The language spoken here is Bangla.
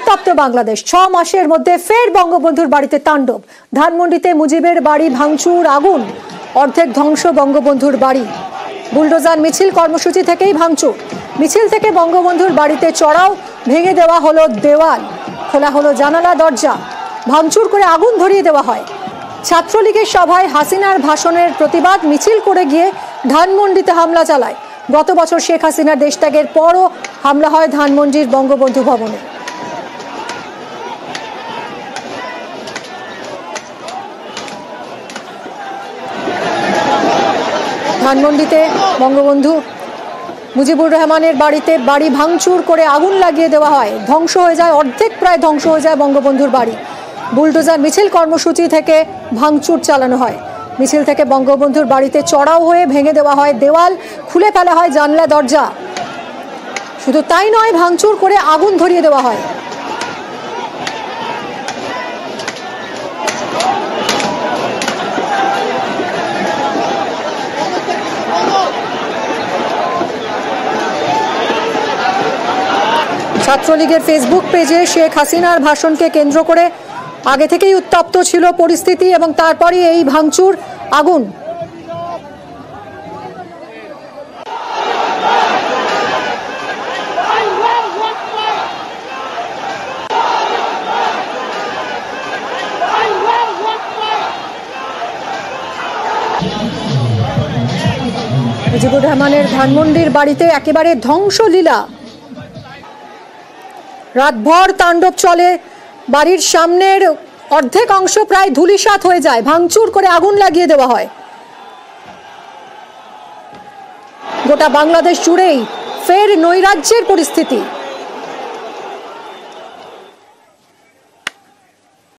উত্তপ্ত বাংলাদেশ। 6 মাসের মধ্যে ফের বঙ্গবন্ধুর বাড়িতে তাণ্ডব। ধানমন্ডিতে মুজিবের বাড়ি ভাঙচুর, আগুন, অর্ধেক ধ্বংস বঙ্গবন্ধুর বাড়ি। বুলডোজার মিছিল কর্মসূচি থেকেই ভাঙচুর। মিছিল থেকে বঙ্গবন্ধুর বাড়িতে চড়াও, ভেঙে দেওয়া হলো দেওয়াল, খোলা হলো জানালা দরজা, ভাঙচুর করে আগুন ধরিয়ে দেওয়া হয়। ছাত্রলীগের সভায় হাসিনার ভাষণের প্রতিবাদ মিছিল করে গিয়ে ধানমন্ডিতে হামলা চালায়। গত বছর শেখ হাসিনার দেশত্যাগের পরও হামলা হয় ধানমন্ডির বঙ্গবন্ধু ভবনে। ধানমন্ডিতে বঙ্গবন্ধু মুজিবুর রহমানের বাড়িতে বাড়ি ভাঙচুর করে আগুন লাগিয়ে দেওয়া হয়, ধ্বংস হয়ে যায়, অর্ধেক প্রায় ধ্বংস হয়ে যায় বঙ্গবন্ধুর বাড়ি। বুলডোজার মিছিল কর্মসূচি থেকে ভাঙচুর চালানো হয়। মিছিল থেকে বঙ্গবন্ধুর বাড়িতে চড়াও হয়ে ভেঙে দেওয়া হয় দেওয়াল, খুলে ফেলা হয় জানলা দরজা। শুধু তাই নয়, ভাঙচুর করে আগুন ধরিয়ে দেওয়া হয়। ছাত্রলীগের ফেসবুক পেজে শেখ হাসিনার ভাষণকে কেন্দ্র করে আগে থেকেই উত্তপ্ত ছিল পরিস্থিতি এবং তারপরই এই ভাঙচুর, আগুন। মুজিবুর রহমানের ধানমন্ডির বাড়িতে একেবারে ধ্বংসলীলা। রাতভর তাণ্ডব চলে। বাড়ির সামনের অর্ধেক অংশ প্রায় ধূলিসাৎ হয়ে যায়, ভাঙচুর করে আগুন লাগিয়ে দেওয়া হয়। গোটা বাংলাদেশ জুড়েই ফের নৈরাজ্যের পরিস্থিতি।